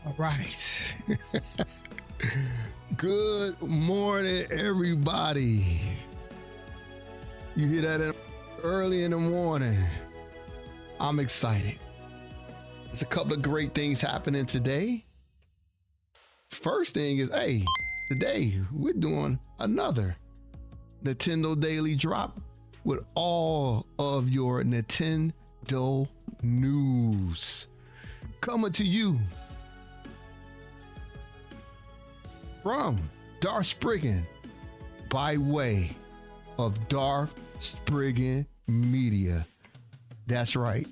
All right. Good morning, everybody. You hear that early in the morning? I'm excited. There's a couple of great things happening today. First thing is, hey, today we're doing another Nintendo Daily Drop with all of your Nintendo news. Coming to you from Darth Spriggan by way of Darth Spriggan Media. That's right.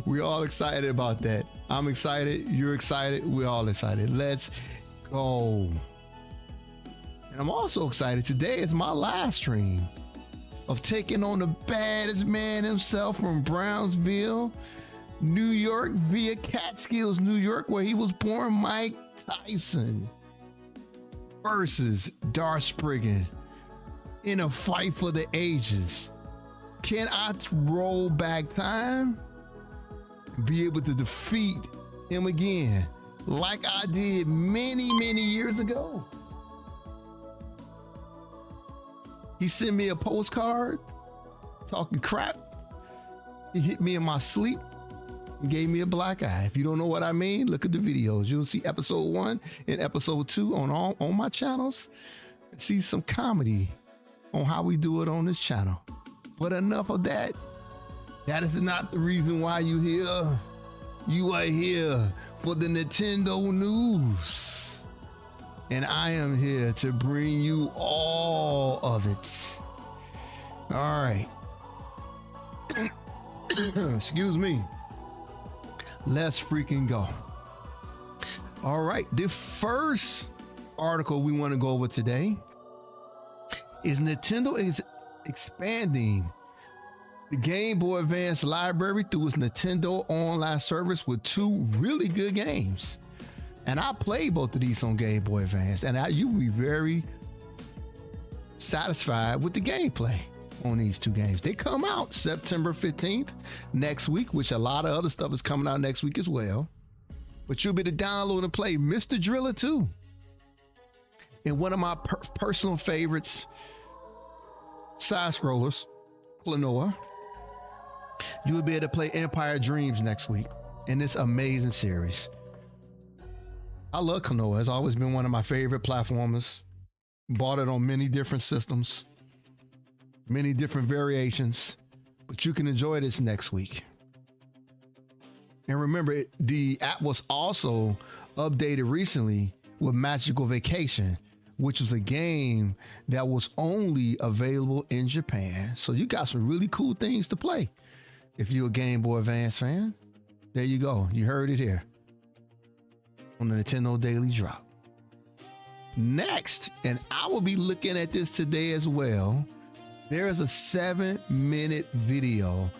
We're all excited about that. I'm excited. You're excited. We're all excited. Let's go. And I'm also excited. Today is my live stream of taking on the baddest man himself from Brownsville, New York, via Catskills, New York, where he was born, Mike Tyson, versus Darth Spriggan in a fight for the ages. Can I roll back time and be able to defeat him again like I did many, many years ago? He sent me a postcard talking crap. He hit me in my sleep and gave me a black eye. If you don't know what I mean, look at the videos. You'll see episode 1 and episode 2 on my channels. See some comedy on how we do it on this channel. But enough of that. That is not the reason why you're here. You are here for the Nintendo news. And I am here to bring you all of it. All right. Excuse me. Let's freaking go. All right. The first article we want to go over today is Nintendo is expanding the Game Boy Advance library through its Nintendo online service with 2 really good games. And I played both of these on Game Boy Advance, and you will be very satisfied with the gameplay on these 2 games. They come out September 15th next week, which a lot of other stuff is coming out next week as well. But you'll be able to download and play Mr. Driller 2. And one of my personal favorites, side scrollers, Klonoa. You'll be able to play Empire Dreams next week in this amazing series. I love Klonoa. It's always been one of my favorite platformers. Bought it on many different systems, many different variations, but you can enjoy this next week. And remember, the app was also updated recently with Magical Vacation, which was a game that was only available in Japan. So you got some really cool things to play. If you're a Game Boy Advance fan, there you go. You heard it here on the Nintendo Daily Drop. Next, and I will be looking at this today as well, there is a 7-minute video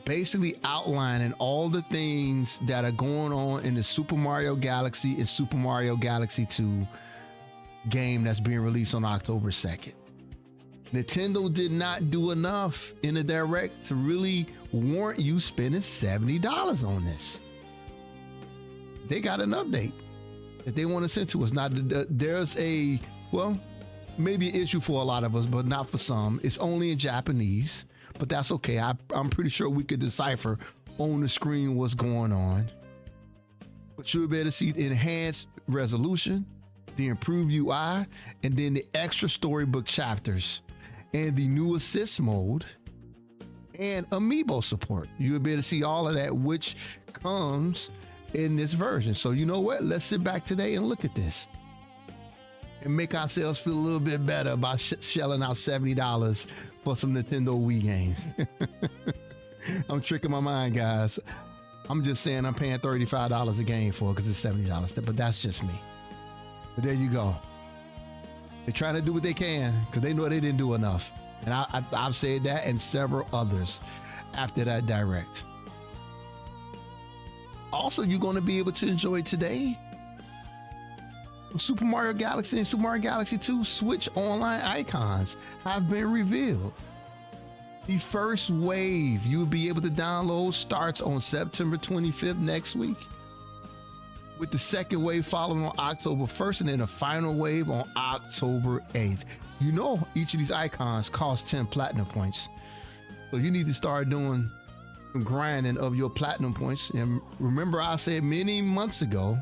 basically outlining all the things that are going on in the Super Mario Galaxy and Super Mario Galaxy 2 game that's being released on October 2nd. Nintendo did not do enough in the direct to really warrant you spending $70 on this. They got an update that they want to send to us. Now, there's a, well, maybe an issue for a lot of us, but not for some. It's only in Japanese, but that's okay. I'm pretty sure we could decipher on the screen what's going on. But you'll be able to see the enhanced resolution, the improved UI, and then the extra storybook chapters, and the new assist mode, and amiibo support. You'll be able to see all of that, which comes in this version. So you know what? Let's sit back today and look at this and make ourselves feel a little bit better about shelling out $70 for some Nintendo Wii games. I'm tricking my mind, guys. I'm just saying I'm paying $35 a game for it because it's $70, but that's just me. But there you go. They're trying to do what they can because they know they didn't do enough. And I've said that and several others after that direct. Also, you're going to be able to enjoy today Super Mario Galaxy and Super Mario Galaxy 2 Switch online icons have been revealed. The first wave you'll be able to download starts on September 25th next week. with the second wave following on October 1st, and then the final wave on October 8th. You know, each of these icons costs 10 platinum points. So you need to start doing some grinding of your platinum points. And remember, I said many months ago,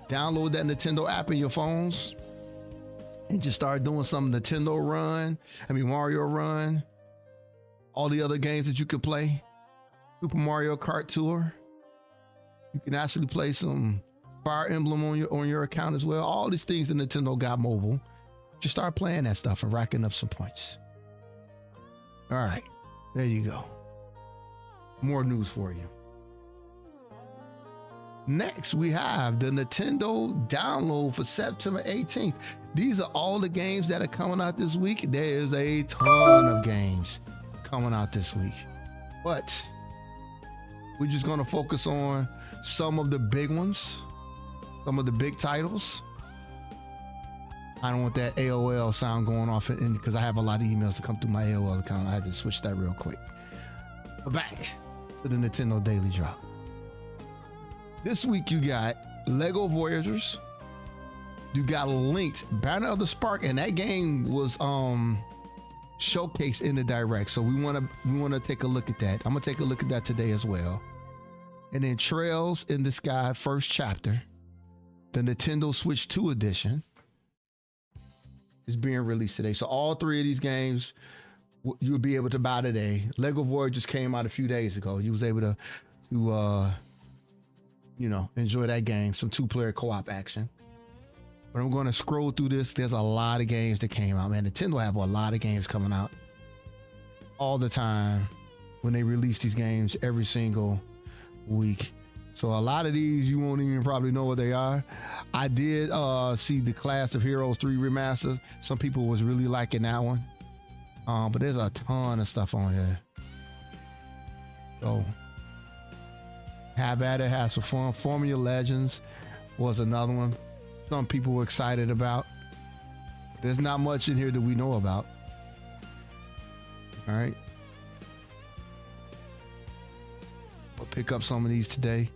download that Nintendo app in your phones and just start doing some Mario Run, all the other games that you can play, Super Mario Kart Tour. You can actually play some Fire Emblem on your account as well. All these things that Nintendo got mobile. Just start playing that stuff and racking up some points. All right, there you go. More news for you. Next, we have the Nintendo download for September 18th. These are all the games that are coming out this week. There is a ton of games coming out this week, but we're just going to focus on some of the big ones, some of the big titles. I don't want that AOL sound going off because I have a lot of emails to come through my AOL account. I had to switch that real quick. But back to the Nintendo Daily Drop. This week you got Lego Voyagers. You got Linked Banner of the Spark, and that game was showcased in the direct. So we want to take a look at that. I'm gonna take a look at that today as well. And then Trails in the Sky first chapter, the Nintendo Switch 2 edition, is being released today. So all three of these games you'll be able to buy today. Lego Voyagers came out a few days ago. You was able to enjoy that game, some 2-player co-op action. But I'm going to scroll through this. There's a lot of games that came out, man. Nintendo have a lot of games coming out all the time when they release these games every single week. So a lot of these you won't even probably know what they are. I did see the Clash of Heroes 3 remaster. Some people was really liking that one. But there's a ton of stuff on here. So have at it, have some fun. Formula Legends was another one some people were excited about. There's not much in here that we know about. All right. I'll pick up some of these today.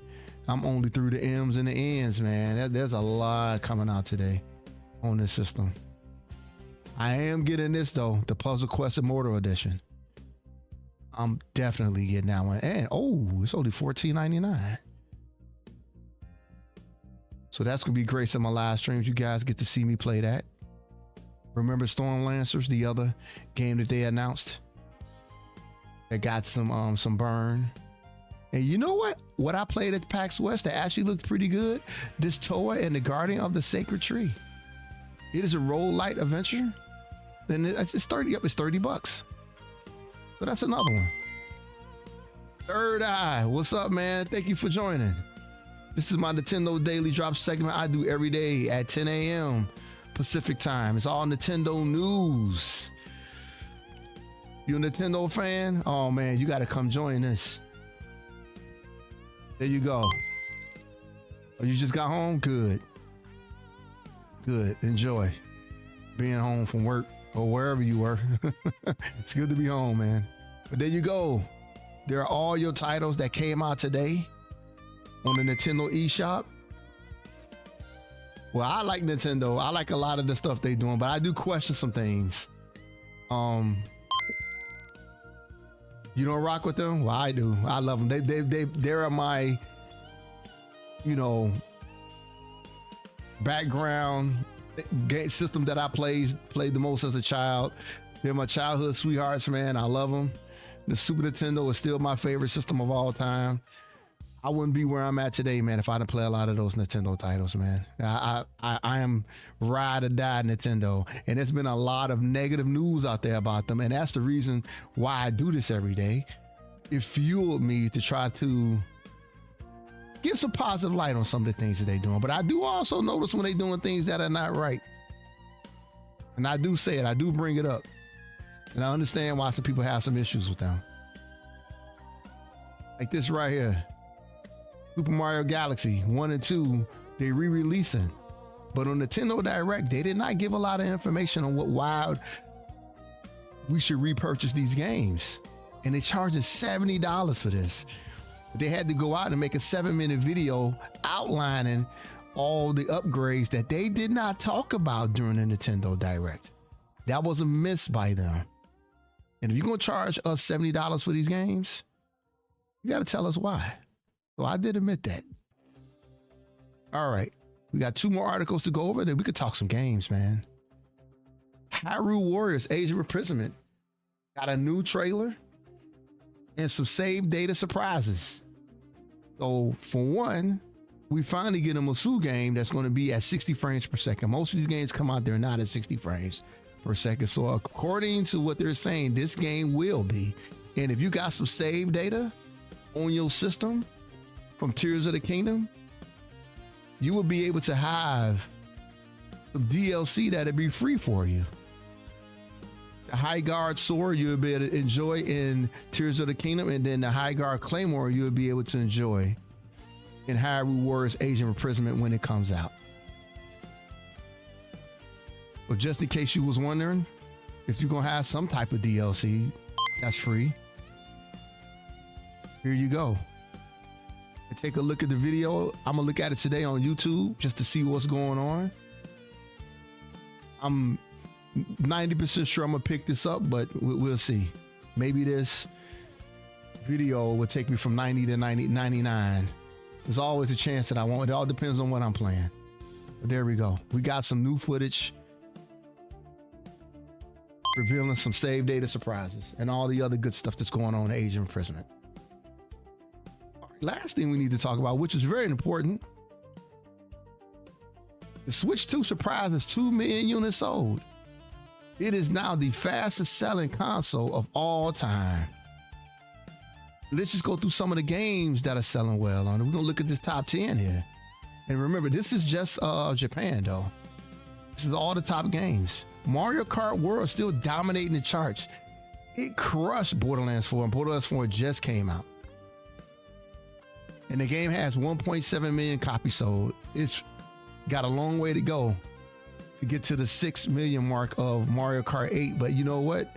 I'm only through the M's and the N's, man. There's a lot coming out today on this system. I am getting this though, the Puzzle Quest Immortal Edition. I'm definitely getting that one. And it's only $14.99. So that's gonna be great in my live streams. You guys get to see me play that. Remember Storm Lancers, the other game that they announced that got some burn. And you know what? What I played at PAX West that actually looked pretty good. This Toa and the Guardian of the Sacred Tree. It is a roguelite adventure. Then it's 30. It's $30. So that's another one. Third Eye, what's up, man? Thank you for joining. This is my Nintendo Daily Drop segment I do every day at 10 a.m. Pacific time. It's all Nintendo news. You a Nintendo fan? Oh man, you gotta come join this. There you go. Oh, you just got home? Good. Good. Enjoy being home from work or wherever you were. It's good to be home, man. But there you go. There are all your titles that came out today on the Nintendo eShop. Well, I like Nintendo. I like a lot of the stuff they're doing, but I do question some things. You don't rock with them? Well, I do. I love them. They're my, background game system that I played the most as a child. They're my childhood sweethearts, man. I love them. The Super Nintendo is still my favorite system of all time. I wouldn't be where I'm at today, man, if I didn't play a lot of those Nintendo titles, man. I am ride or die Nintendo, and there's been a lot of negative news out there about them, and that's the reason why I do this every day. It fueled me to try to give some positive light on some of the things that they're doing, but I do also notice when they're doing things that are not right, and I do say it, I do bring it up, and I understand why some people have some issues with them. Like this right here. Super Mario Galaxy 1 and 2, they re-releasing. But on Nintendo Direct, they did not give a lot of information on why we should repurchase these games. And they charging $70 for this. They had to go out and make a 7-minute video outlining all the upgrades that they did not talk about during the Nintendo Direct. That was a miss by them. And if you're going to charge us $70 for these games, you got to tell us why. So I did admit that. All right. We got 2 more articles to go over, then we could talk some games, man. Hyrule Warriors Age of Imprisonment got a new trailer and some save data surprises. So for one, we finally get a Masu game that's going to be at 60 frames per second. Most of these games come out, they're not at 60 frames per second. So according to what they're saying, this game will be. And if you got some save data on your system from Tears of the Kingdom, you will be able to have some DLC that'll be free for you. The High Guard sword you'll be able to enjoy in Tears of the Kingdom, and then the High Guard Claymore you'll be able to enjoy in Hyrule Warriors Age of Imprisonment when it comes out. But just in case you was wondering, if you're gonna have some type of DLC that's free, here you go. And take a look at the video. I'm gonna look at it today on YouTube just to see what's going on. I'm 90% sure I'm gonna pick this up, but we'll see. Maybe this video will take me from 90 to 99. There's always a chance that I won't. It all depends on what I'm playing. But there we go. We got some new footage revealing some save data surprises and all the other good stuff that's going on in Age of Imprisonment. All right, last thing we need to talk about, which is very important. The Switch 2 surprises 2 million units sold. It is now the fastest selling console of all time. Let's just go through some of the games that are selling well on it. We're gonna look at this top 10 here. And remember, this is just Japan though. This is all the top games. Mario Kart World still dominating the charts. It crushed Borderlands 4, and Borderlands 4 just came out. And the game has 1.7 million copies sold. It's got a long way to go to get to the 6 million mark of Mario Kart 8, but you know what?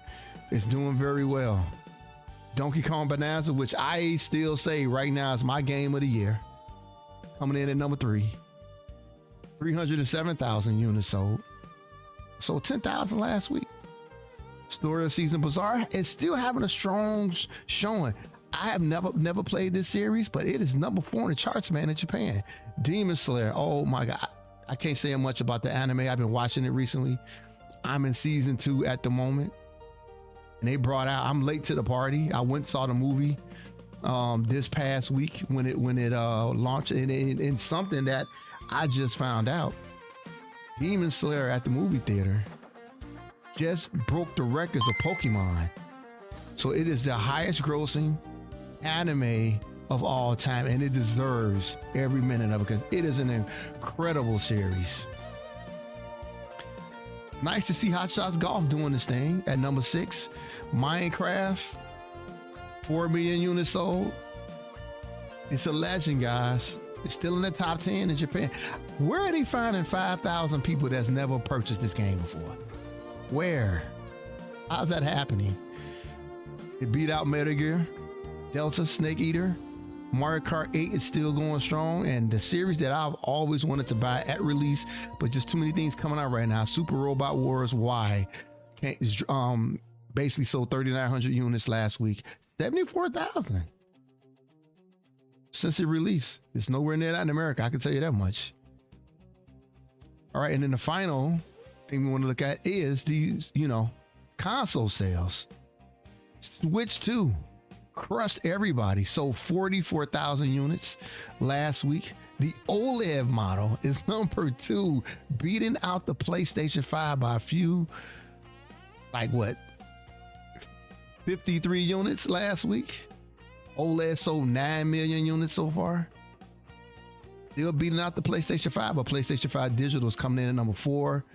It's doing very well. Donkey Kong Bonanza, which I still say right now is my game of the year, coming in at number 3. 307,000 units sold. So 10,000 last week. Story of Season Bazaar is still having a strong showing. I have never played this series, but it is number 4 in the charts, man, in Japan. Demon Slayer, oh my God. I can't say much about the anime. I've been watching it recently. I'm in season 2 at the moment. And they brought out, I'm late to the party. I went and saw the movie this past week when it launched, and something that I just found out. Demon Slayer at the movie theater just broke the records of Pokemon. So it is the highest grossing anime of all time, and it deserves every minute of it because it is an incredible series. Nice to see Hot Shots Golf doing this thing at number 6. Minecraft, 4 million units sold. It's a legend, guys. It's still in the top 10 in Japan. Where are they finding 5,000 people that's never purchased this game before? Where? How's that happening? It beat out Metal Gear, Delta, Snake Eater. Mario Kart 8 is still going strong, and the series that I've always wanted to buy at release, but just too many things coming out right now. Super Robot Wars Y basically sold 3,900 units last week. 74,000 since it released. It's nowhere near that in America, I can tell you that much. All right, and then the final thing we want to look at is these, console sales. Switch 2 crushed everybody. Sold 44,000 units last week. The OLED model is number 2, beating out the PlayStation 5 by a few, 53 units last week. OLED sold 9 million units so far. Still beating out the PlayStation 5, but PlayStation 5 Digital is coming in at number 4.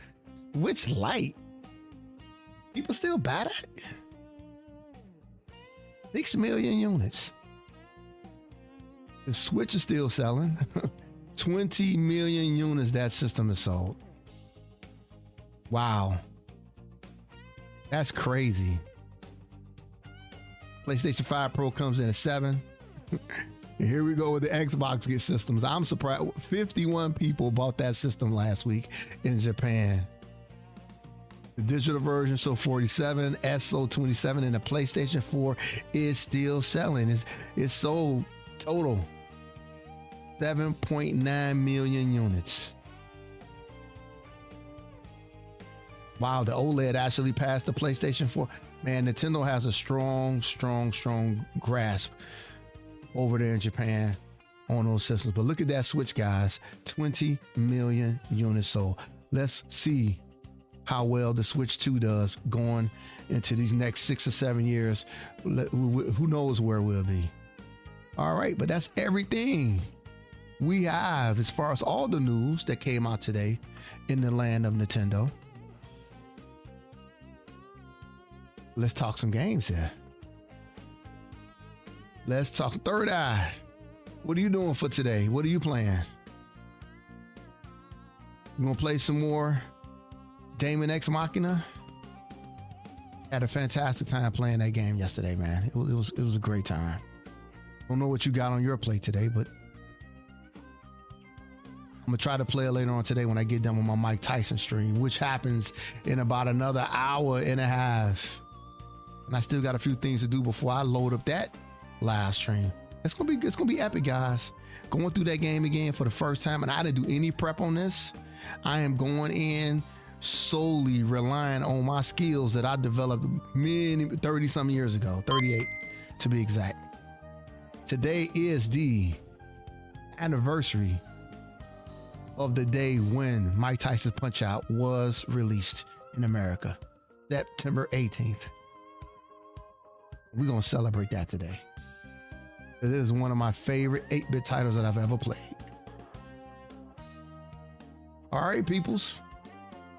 Switch Lite, people still buy that? 6 million units. The Switch is still selling. 20 million units that system is sold. Wow. That's crazy. PlayStation 5 Pro comes in at 7. And here we go with the Xbox get systems. I'm surprised 51 people bought that system last week in Japan. The digital version sold 47, S sold 27, and the PlayStation 4 is still selling. It's sold total 7.9 million units. Wow, the OLED actually passed the PlayStation 4. Man, Nintendo has a strong grasp over there in Japan on those systems. But look at that Switch, guys. 20 million units sold. Let's see how well the Switch 2 does going into these next 6 or 7 years. Who knows where we'll be. All right, but that's everything we have as far as all the news that came out today in the land of Nintendo. Let's talk some games here. Let's talk Third Eye. What are you doing for today? What are you playing? You gonna play some more Damon X Machina? Had a fantastic time playing that game yesterday, man. It was a great time. Don't know what you got on your plate today, but I'm gonna try to play it later on today when I get done with my Mike Tyson stream, which happens in about another hour and a half. And I still got a few things to do before I load up that live stream. It's gonna be epic, guys. Going through that game again for the first time, and I didn't do any prep on this. I am going in solely relying on my skills that I developed 30 some years ago, 38 to be exact. Today is the anniversary of the day when Mike Tyson's Punch-Out was released in America, September 18th. We're going to celebrate that today. It is one of my favorite 8-bit titles that I've ever played. All right, peoples.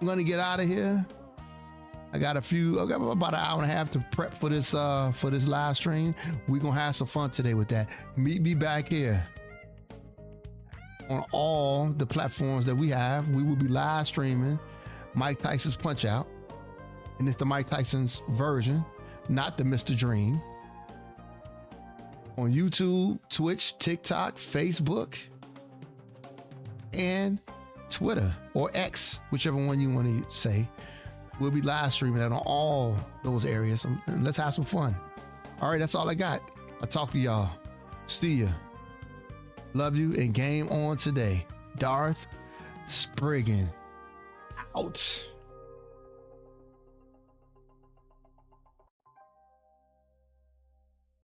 I'm going to get out of here. I got about an hour and a half to prep for this live stream. We're going to have some fun today with that. Meet me back here on all the platforms that we have. We will be live streaming Mike Tyson's Punch-Out. And it's the Mike Tyson's version, not the Mr. Dream. On YouTube, Twitch, TikTok, Facebook, and Twitter or X, whichever one you want to say. We'll be live streaming that on all those areas. And let's have some fun. All right, that's all I got. I'll talk to y'all. See ya. Love you, and game on today. Darth Spriggan out.